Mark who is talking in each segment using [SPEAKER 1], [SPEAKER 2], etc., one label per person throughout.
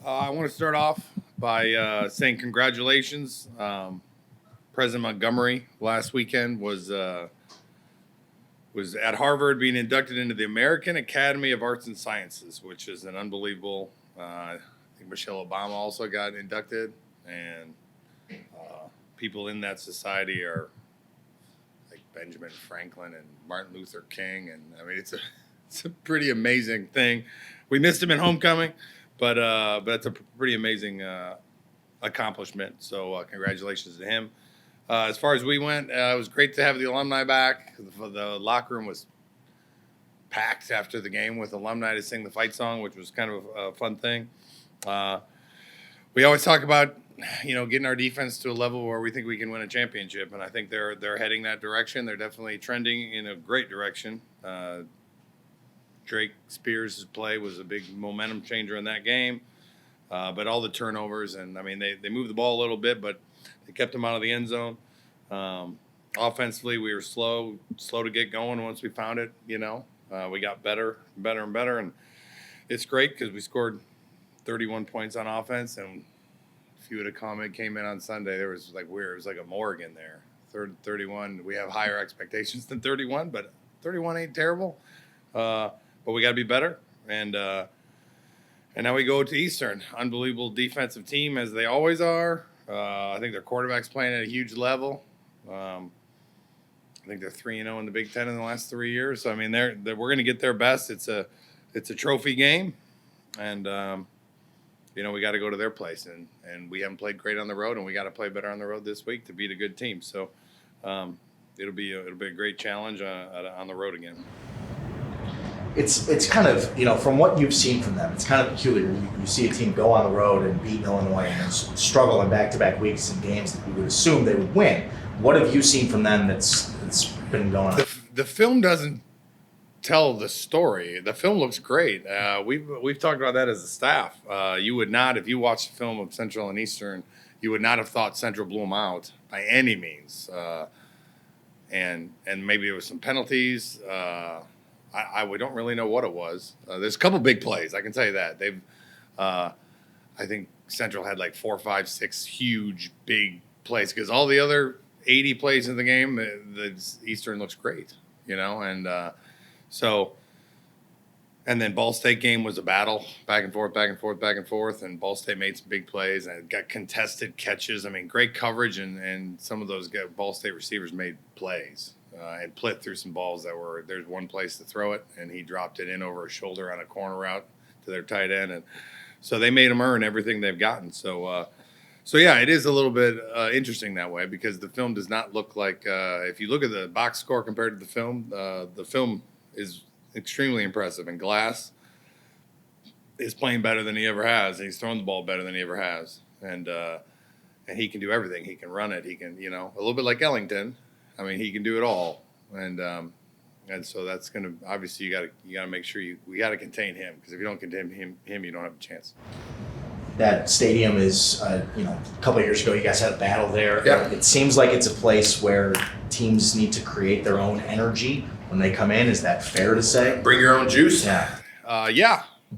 [SPEAKER 1] I want to start off by saying congratulations. President Montgomery last weekend was at Harvard being inducted into the American Academy of Arts and Sciences, which is an unbelievable. I think Michelle Obama also got inducted, and people in that society are like Benjamin Franklin and Martin Luther King, and I mean it's a pretty amazing thing. We missed him in homecoming, but it's a pretty amazing accomplishment. So congratulations to him. As far as we went, it was great to have the alumni back. The locker room was packed after the game with alumni to sing the fight song, which was kind of a fun thing. We always talk about, getting our defense to a level where we think we can win a championship, and I think they're heading that direction. They're definitely trending in a great direction. Drake Spears' play was a big momentum changer in that game, but all the turnovers, and I mean they moved the ball a little bit, but they kept them out of the end zone. Offensively, we were slow to get going once we found it. We got better, and it's great because we scored 31 points on offense, and if you would have came in on Sunday, there was it was like a morgue in there. 31, we have higher expectations than 31, but 31 ain't terrible. But we got to be better, and now we go to Eastern, unbelievable defensive team as they always are. I think their quarterback's playing at a huge level. I think they're 3-0 in the Big Ten in the last 3 years. So I mean, we're going to get their best. It's a trophy game, and we got to go to their place, and we haven't played great on the road, and we got to play better on the road this week to beat a good team. So it'll be a great challenge on the road again.
[SPEAKER 2] It's kind of, from what you've seen from them, it's kind of peculiar. You see a team go on the road and beat Illinois and struggle in back-to-back weeks in games that we would assume they would win. What have you seen from them that's been going on?
[SPEAKER 1] The film doesn't tell the story. The film looks great. We've talked about that as a staff. You would not, if you watched the film of Central and Eastern, you would not have thought Central blew them out by any means. And maybe there was some penalties. We don't really know what it was. There's a couple big plays. I can tell you that. I think Central had like 4, 5, 6 huge, big plays because all the other 80 plays in the game, the Eastern looks great, and and then Ball State game was a battle, back and forth, and Ball State made some big plays and got contested catches. I mean, great coverage, and some of those Ball State receivers made plays. And Plitt threw some balls there's one place to throw it, and he dropped it in over his shoulder on a corner route to their tight end. And so they made them earn everything they've gotten. So yeah, it is a little bit interesting that way because the film does not look like if you look at the box score compared to the film is extremely impressive. And Glass is playing better than he ever has. And he's throwing the ball better than he ever has. And he can do everything. He can run it. He can, a little bit like Ellington. I mean, he can do it all, and so that's going to obviously you got to make sure we got to contain him because if you don't contain him, you don't have a chance.
[SPEAKER 2] That stadium is, a couple of years ago, you guys had a battle there.
[SPEAKER 1] Yeah.
[SPEAKER 2] It seems like it's a place where teams need to create their own energy when they come in. Is that fair to say?
[SPEAKER 1] Bring your own juice.
[SPEAKER 2] Yeah.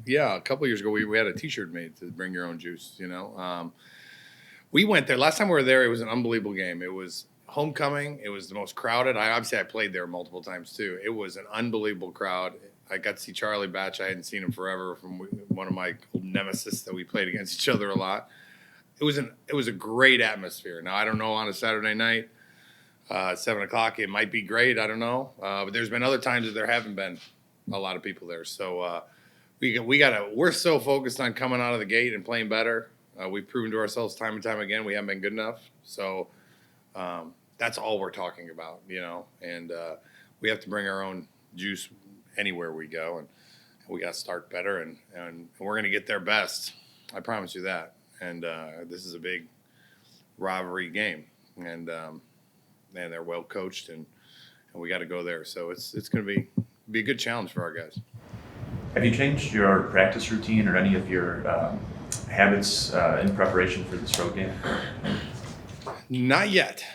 [SPEAKER 1] Yeah. A couple of years ago, we had a T-shirt made to bring your own juice. We went there last time we were there. It was an unbelievable game. It was homecoming. It was the most crowded. I played there multiple times too. It was an unbelievable crowd. I got to see Charlie Batch. I hadn't seen him forever from one of my old nemesis that we played against each other a lot. It was a great atmosphere. Now I don't know on a Saturday night, 7:00. It might be great. I don't know. But there's been other times that there haven't been a lot of people there. So we're so focused on coming out of the gate and playing better. We've proven to ourselves time and time again we haven't been good enough. So. That's all we're talking about, and we have to bring our own juice anywhere we go, and we got to start better, and we're going to get their best. I promise you that. And this is a big rivalry game, and they're well coached, and we got to go there. So it's going to be a good challenge for our guys.
[SPEAKER 3] Have you changed your practice routine or any of your habits in preparation for this road game?
[SPEAKER 1] Not yet.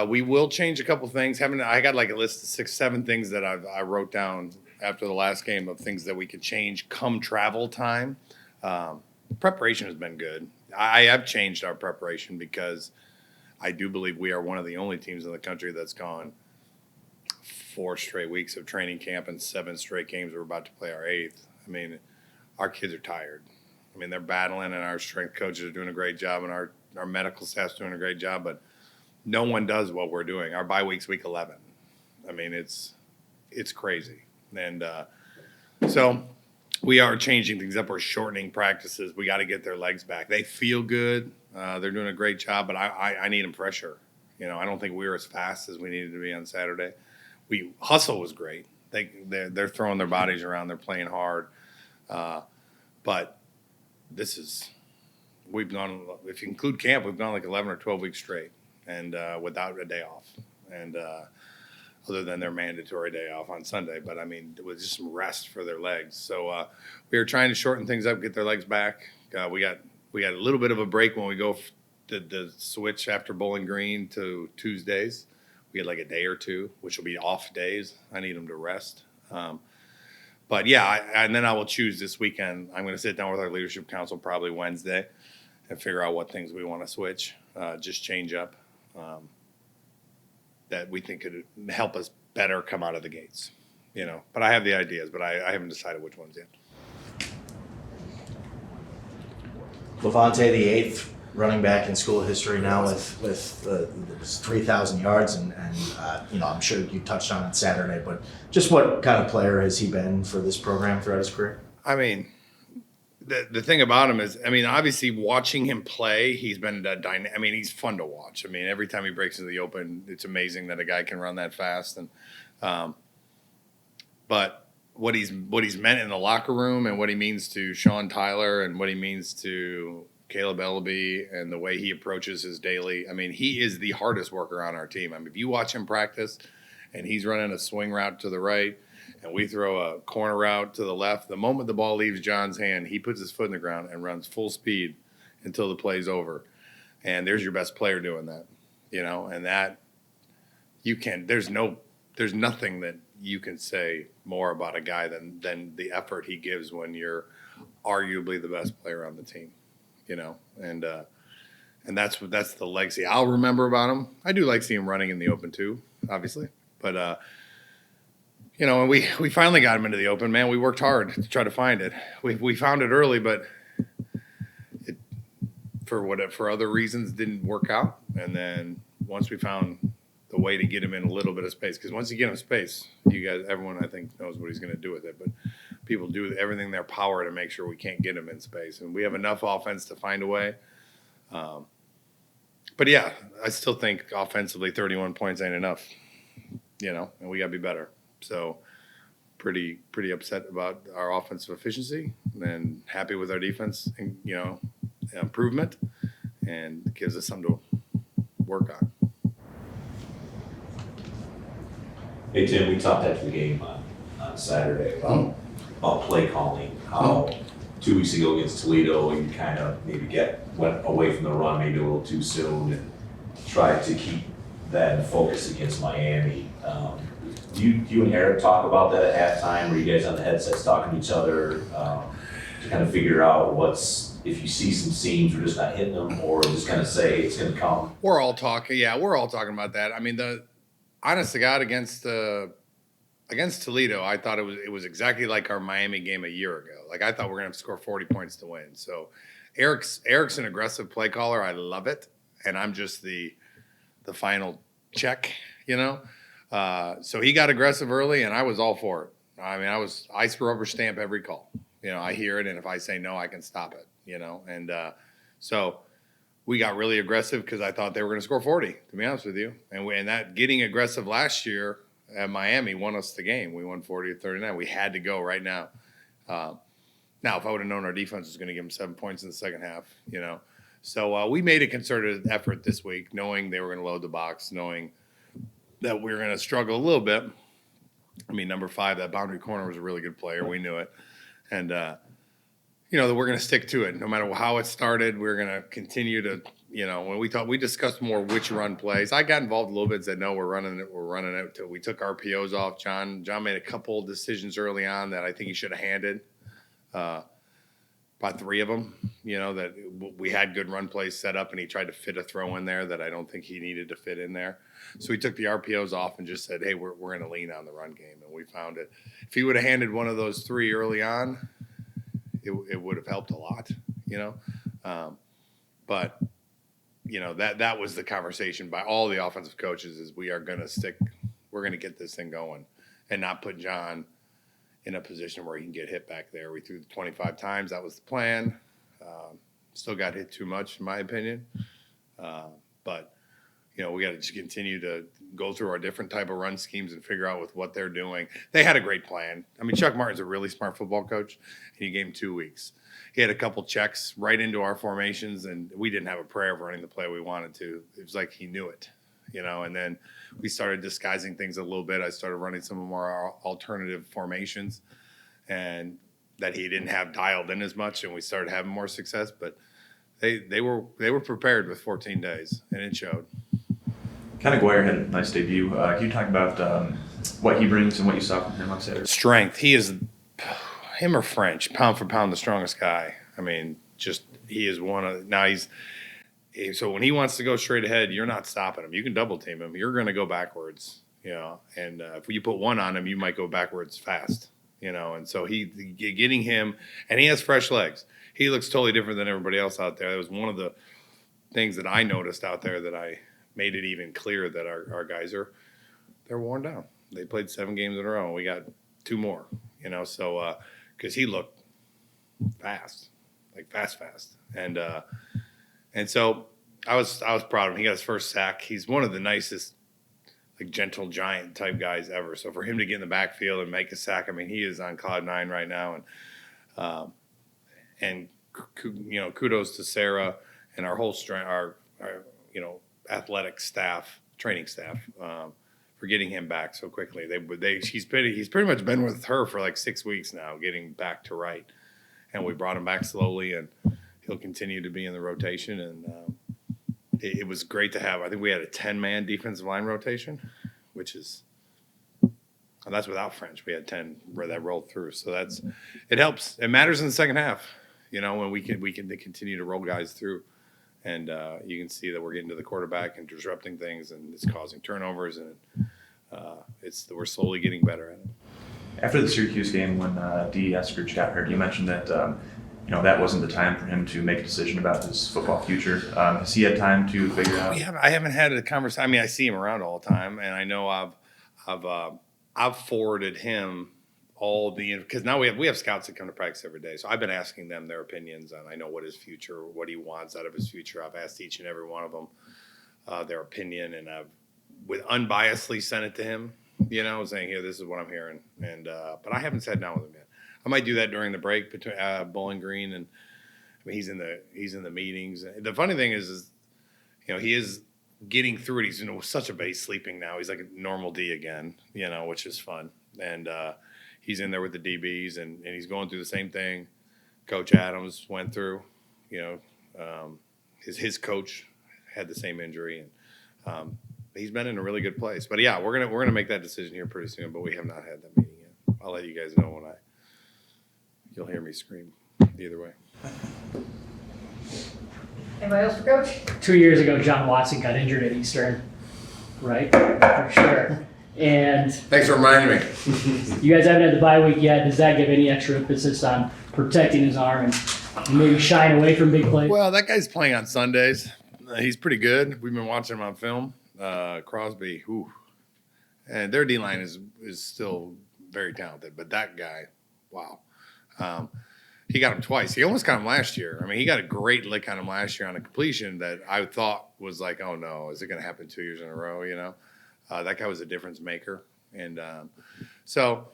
[SPEAKER 1] We will change a couple things. I got like a list of 6, 7 things that I wrote down after the last game of things that we could change come travel time. preparation has been good. I have changed our preparation because I do believe we are one of the only teams in the country that's gone 4 straight weeks of training camp and 7 straight games. We're about to play our 8th. I mean, our kids are tired. I mean, they're battling, and our strength coaches are doing a great job, and our medical staff's doing a great job, but no one does what we're doing. Our bye week's week 11. I mean, it's crazy. And so we are changing things up. We're shortening practices. We got to get their legs back. They feel good. They're doing a great job, but I need them fresher. You know, I don't think we were as fast as we needed to be on Saturday. Hustle was great. They're throwing their bodies around. They're playing hard. But we've gone, if you include camp, we've gone like 11 or 12 weeks straight and without a day off. And other than their mandatory day off on Sunday. But, I mean, it was just some rest for their legs. So we were trying to shorten things up, get their legs back. We got a little bit of a break when we go the switch after Bowling Green to Tuesdays. We had like a day or two, which will be off days. I need them to rest. But, yeah, and then I will choose this weekend. I'm going to sit down with our leadership council probably Wednesday and figure out what things we want to switch, just change up. That we think could help us better come out of the gates, you know. But I have the ideas, but I haven't decided which ones yet.
[SPEAKER 2] Levante, the 8th running back in school history now with 3,000 yards, and you know, I'm sure you touched on it Saturday, but just what kind of player has he been for this program throughout his career?
[SPEAKER 1] I mean, the thing about him is, I mean, obviously watching him play, he's been I mean, he's fun to watch. I mean, every time he breaks into the open, it's amazing that a guy can run that fast. And but what he's meant in the locker room and what he means to Sean Tyler and what he means to Caleb Ellaby and the way he approaches his daily, I mean, he is the hardest worker on our team. I mean, if you watch him practice and he's running a swing route to the right and we throw a corner route to the left, the moment the ball leaves John's hand, he puts his foot in the ground and runs full speed until the play's over. And there's your best player doing that, you know, and that you can, there's nothing that you can say more about a guy than the effort he gives when you're arguably the best player on the team, you know, and that's the legacy I'll remember about him. I do like seeing him running in the open too, obviously, but you know, and we finally got him into the open. Man, we worked hard to try to find it. We found it early, but it for other reasons didn't work out. And then once we found the way to get him in a little bit of space, because once you get him space, everyone I think knows what he's going to do with it. But people do everything in their power to make sure we can't get him in space, and we have enough offense to find a way. But yeah, I still think offensively 31 points ain't enough, you know, and we got to be better. So pretty upset about our offensive efficiency and happy with our defense and, you know, improvement, and it gives us something to work on.
[SPEAKER 4] Hey, Tim, we talked after the game on Saturday about play calling, how 2 weeks ago against Toledo, you kind of maybe went away from the run maybe a little too soon and tried to keep that in focus against Miami. Do you and Eric talk about that at halftime? Were you guys on the headsets talking to each other to kind of figure out if you see some seams, we're just not hitting them, or just kind of say it's going to come?
[SPEAKER 1] We're all talking about that. I mean, honest to God, against Toledo, I thought it was exactly like our Miami game a year ago. Like, I thought we were going to score 40 points to win. So Eric's an aggressive play caller. I love it, and I'm just the final check, you know. So he got aggressive early, and I was all for it. I mean, I rubber stamp every call. You know, I hear it, and if I say no, I can stop it, you know. And so we got really aggressive because I thought they were going to score 40, to be honest with you. And that getting aggressive last year at Miami won us the game. We won 40-39. We had to go right now. Now, if I would have known our defense was going to give them 7 points in the second half, you know. So we made a concerted effort this week, knowing they were going to load the box, knowing that we were going to struggle a little bit. I mean, number 5, that boundary corner was a really good player. We knew it. And, you know, that we're going to stick to it. No matter how it started, we're going to continue to, you know, when we discussed more which run plays. I got involved a little bit and said, no, we're running it till we took RPOs off. John made a couple decisions early on that I think he should have handed. about 3 of them, that we had good run plays set up, and he tried to fit a throw in there that I don't think he needed to fit in there. So he took the RPOs off and just said, hey, we're going to lean on the run game, and we found it. If he would have handed one of those 3 early on, it would have helped a lot, but that was the conversation by all the offensive coaches is we're going to get this thing going and not put John in a position where he can get hit back there. We threw the 25 times. That was the plan. Still got hit too much, in my opinion. But we got to just continue to go through our different type of run schemes and figure out with what they're doing. They had a great plan. I mean, Chuck Martin's a really smart football coach, and he gave him 2 weeks. He had a couple checks right into our formations, and we didn't have a prayer of running the play we wanted to. It was like he knew it, and then we started disguising things a little bit. I started running some of our alternative formations, and that he didn't have dialed in as much, and we started having more success. But they were prepared with 14 days, and it showed.
[SPEAKER 3] Ken Aguirre had a nice debut. Can you talk about what he brings and what you saw from him on Saturday?
[SPEAKER 1] Strength. He is, him or French, pound for pound, the strongest guy. I mean, he is one of – now so when he wants to go straight ahead, you're not stopping him. You can double team him. You're going to go backwards, and if you put one on him, you might go backwards fast, and so getting him – and he has fresh legs. He looks totally different than everybody else out there. That was one of the things that I noticed out there that I made it even clearer that our guys they're worn down. They played 7 games in a row. We got 2 more, so because he looked fast, like fast, and so I was proud of him. He got his first sack. He's one of the nicest, like gentle giant type guys ever. So for him to get in the backfield and make a sack, I mean, he is on cloud 9 right now, and kudos to Sarah and our whole strength, our athletic staff, training staff, for getting him back so quickly. He's pretty much been with her for like 6 weeks now, getting back to right, and we brought him back slowly, and he'll continue to be in the rotation. And it was great to have. I think we had a 10-man defensive line rotation, which is. That's without French. We had 10 where that rolled through. So it helps. It matters in the second half, when we can continue to roll guys through. And you can see that we're getting to the quarterback and disrupting things, and it's causing turnovers, and we're slowly getting better at it.
[SPEAKER 3] After the Syracuse game, when D. Eskridge got hurt, you mentioned that that wasn't the time for him to make a decision about his football future. Has he had time to figure out?
[SPEAKER 1] I haven't had a conversation. I mean, I see him around all the time, and I know I've forwarded him all the, because now we have scouts that come to practice every day. So I've been asking them their opinions on, I know what his future, what he wants out of his future. I've asked each and every one of them their opinion, and I've unbiasedly sent it to him, saying, here, this is what I'm hearing. And but I haven't sat down with him yet. I might do that during the break between Bowling Green, and I mean, he's in the meetings. The funny thing is he is getting through it. He's such a base sleeping now. He's like a normal D again, which is fun. And he's in there with the DBs, and he's going through the same thing Coach Adams went through. His coach had the same injury, and he's been in a really good place. But yeah, we're gonna make that decision here pretty soon. But we have not had that meeting yet. I'll let you guys know when you'll hear me scream either way.
[SPEAKER 5] Anybody else for Coach?
[SPEAKER 6] 2 years ago, John Watson got injured at Eastern, right? For sure. And
[SPEAKER 1] Thanks for reminding me.
[SPEAKER 6] you guys haven't had the bye week yet. Does that give any extra emphasis on protecting his arm and maybe shying away from big plays?
[SPEAKER 1] Well, that guy's playing on Sundays. He's pretty good. We've been watching him on film. Crosby, and their D-line is still very talented. But that guy, wow. He got him twice. He almost got him last year. I mean, he got a great lick on him last year on a completion that I thought was like, oh, no, is it going to happen 2 years in a row, That guy was a difference maker. And so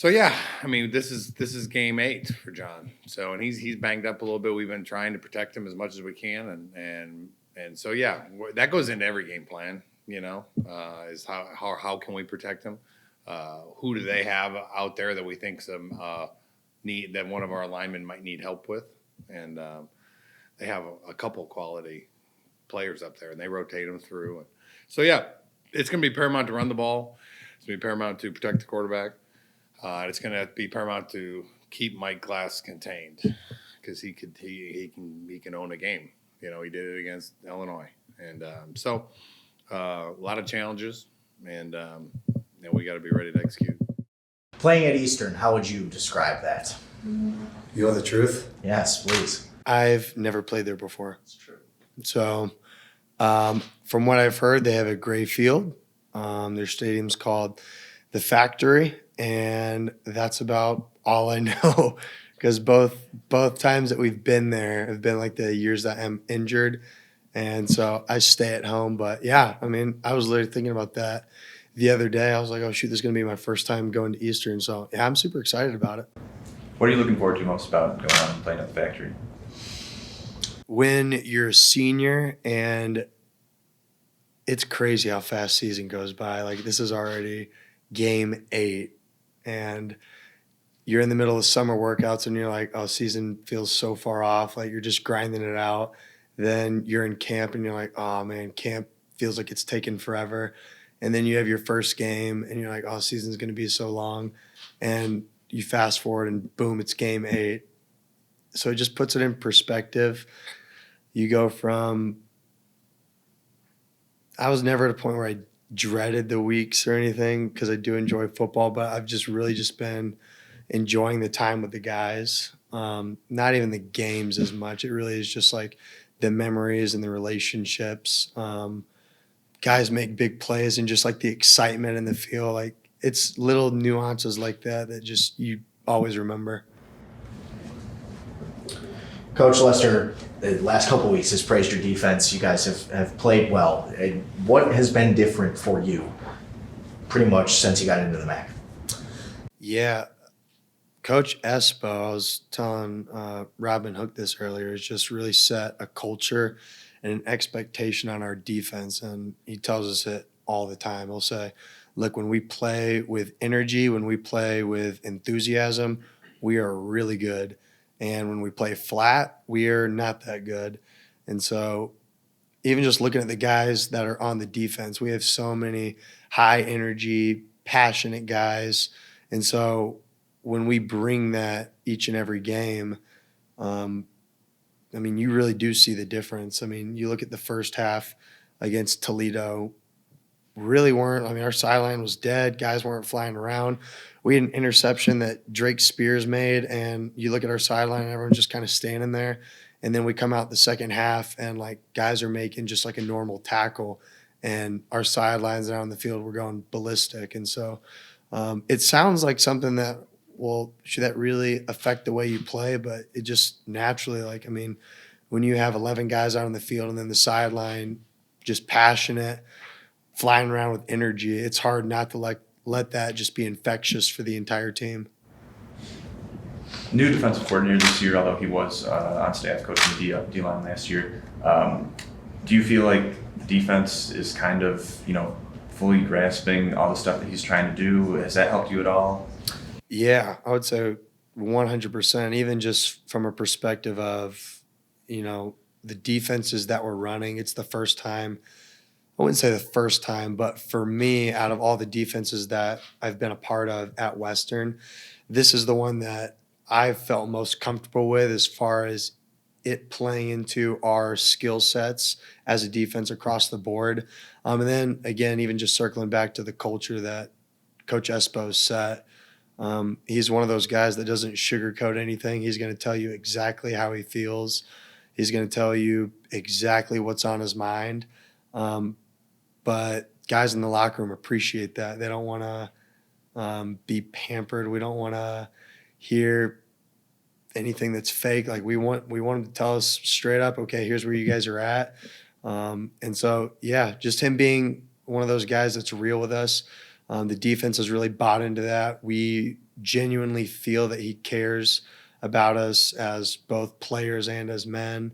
[SPEAKER 1] yeah, I mean, this is game 8 for John. So, and he's banged up a little bit. We've been trying to protect him as much as we can. And so, yeah, that goes into every game plan, is how can we protect him? Who do they have out there that we think that one of our linemen might need help with? And they have a couple quality players up there, and they rotate them through. And so, yeah, it's going to be paramount to run the ball. It's going to be paramount to protect the quarterback. It's going to be paramount to keep Mike Glass contained because he can own a game. You know, he did it against Illinois, and a lot of challenges, and we got to be ready to execute.
[SPEAKER 2] Playing at Eastern, how would you describe that?
[SPEAKER 5] You want the truth?
[SPEAKER 2] Yes, please.
[SPEAKER 5] I've never played there before.
[SPEAKER 2] That's true.
[SPEAKER 5] So, from what I've heard, they have a great field. Their stadium's called the Factory, and that's about all I know. Because both times that we've been there have been like the years that I'm injured, and so I stay at home. But yeah, I mean, I was literally thinking about that the other day. I was like, oh shoot, this is gonna be my first time going to Eastern. So yeah, I'm super excited about it.
[SPEAKER 3] What are you looking forward to most about going on and playing at the Factory?
[SPEAKER 5] When you're a senior, and it's crazy how fast season goes by. Like, this is already game 8, and you're in the middle of summer workouts and you're like, oh, season feels so far off. Like, you're just grinding it out. Then you're in camp and you're like, oh man, camp feels like it's taken forever. And then you have your first game and you're like, oh, season's going to be so long. And you fast forward and boom, it's game 8. So it just puts it in perspective. You go from, I was never at a point where I dreaded the weeks or anything because I do enjoy football, but I've just really just been enjoying the time with the guys. Not even the games as much. It really is just like the memories and the relationships. Guys make big plays and just like the excitement in the field. Like, it's little nuances like that just you always remember.
[SPEAKER 2] Coach Lester, the last couple of weeks has praised your defense. You guys have played well. What has been different for you pretty much since you got into the MAC?
[SPEAKER 5] Yeah. Coach Espo, I was telling Robin Hook this earlier, has just really set a culture and an expectation on our defense. And he tells us it all the time. He'll say, look, when we play with energy, when we play with enthusiasm, we are really good. And when we play flat, we are not that good. And so even just looking at the guys that are on the defense, we have so many high energy, passionate guys. And so when we bring that each and every game, I mean, you really do see the difference. I mean, you look at the first half against Toledo, really weren't, I mean, our sideline was dead. Guys weren't flying around. We had an interception that Drake Spears made, and you look at our sideline and everyone's just kind of standing there. And then we come out the second half and like guys are making just like a normal tackle, and our sidelines out on the field were going ballistic. And so it sounds like something that, well, should that really affect the way you play? But it just naturally, like, I mean, when you have 11 guys out on the field and then the sideline just passionate, flying around with energy, it's hard not to let that just be infectious for the entire team.
[SPEAKER 3] New defensive coordinator this year, although he was on staff coaching the D-line last year. Do you feel like defense is kind of, fully grasping all the stuff that he's trying to do? Has that helped you at all?
[SPEAKER 5] Yeah, I would say 100%, even just from a perspective of, the defenses that we're running. It's the first time, I wouldn't say the first time, but for me, out of all the defenses that I've been a part of at Western, this is the one that I've felt most comfortable with as far as it playing into our skill sets as a defense across the board. And then, again, even just circling back to the culture that Coach Espo set, he's one of those guys that doesn't sugarcoat anything. He's going to tell you exactly how he feels. He's going to tell you exactly what's on his mind. But guys in the locker room appreciate that. They don't want to be pampered. We don't want to hear anything that's fake. Like, we want him to tell us straight up, okay, here's where you guys are at. And so, yeah, just him being one of those guys that's real with us. The defense has really bought into that. We genuinely feel that he cares about us as both players and as men.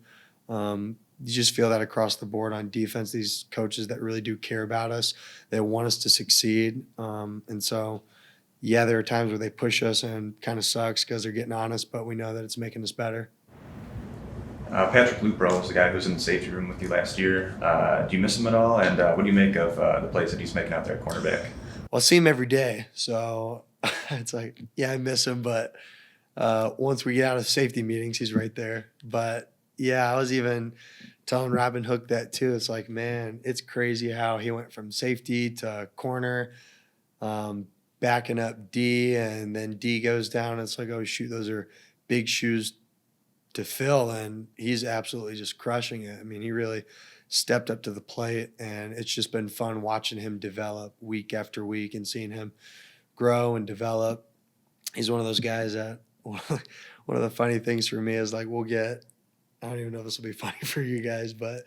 [SPEAKER 5] You just feel that across the board on defense, these coaches that really do care about us, they want us to succeed. And so, yeah, there are times where they push us and kind of sucks because they're getting on us, but we know that it's making us better.
[SPEAKER 3] Patrick Lupro was the guy who was in the safety room with you last year. Do you miss him at all? And what do you make of the plays that he's making out there at cornerback?
[SPEAKER 5] Well, I see him every day, so it's like, yeah, I miss him, but Once we get out of safety meetings, he's right there. But yeah, I was even telling Robin Hook that too. It's like, man, it's crazy how he went from safety to corner, backing up D, and then D goes down. It's like, oh shoot, those are big shoes to fill, and he's absolutely just crushing it. I mean, he really stepped up to the plate, and it's just been fun watching him develop week after week and seeing him grow and develop. He's one of those guys that one of the funny things for me is like we'll get, I don't even know if this will be funny for you guys, but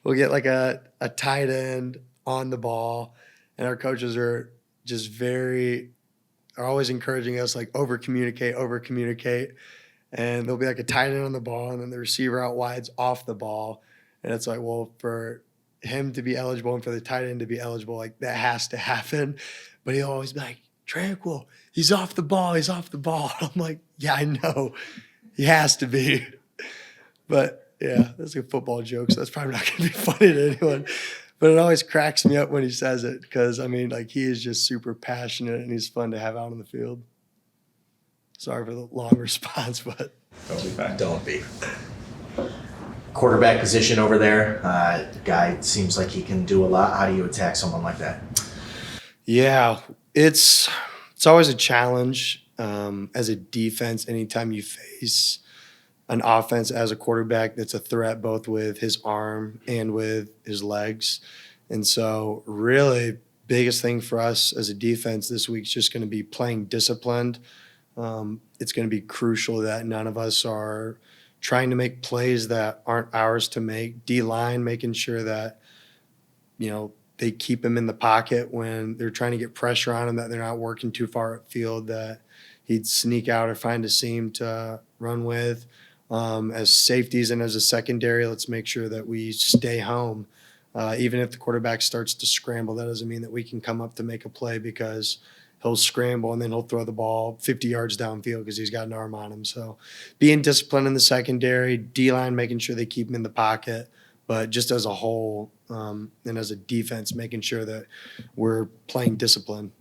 [SPEAKER 5] we'll get like a tight end on the ball, and our coaches are just are always encouraging us like over communicate. And there'll be like a tight end on the ball, and then the receiver out wide's off the ball. And it's like, well, for him to be eligible and for the tight end to be eligible, like that has to happen. But he'll always be like, Tranquill, he's off the ball. I'm like, yeah, I know. He has to be. But yeah, that's a football joke, so that's probably not going to be funny to anyone. But it always cracks me up when he says it because, I mean, like he is just super passionate and he's fun to have out on the field. Sorry for the long response, but
[SPEAKER 3] Totally fine.
[SPEAKER 2] Don't be. Quarterback position over there. Guy seems like he can do a lot. How do you attack someone like that?
[SPEAKER 5] yeah, it's always a challenge as a defense. Anytime you face an offense as a quarterback that's a threat both with his arm and with his legs, and so really biggest thing for us as a defense this week is just going to be playing disciplined. It's going to be crucial that none of us are trying to make plays that aren't ours to make. D-line, making sure that, they keep him in the pocket when they're trying to get pressure on him, that they're not working too far upfield, that he'd sneak out or find a seam to run with. As safeties and as a secondary, let's make sure that we stay home. Even if the quarterback starts to scramble, that doesn't mean that we can come up to make a play because he'll scramble and then he'll throw the ball 50 yards downfield because he's got an arm on him. So being disciplined in the secondary, D-line, making sure they keep him in the pocket, but just as a whole and as a defense, making sure that we're playing discipline.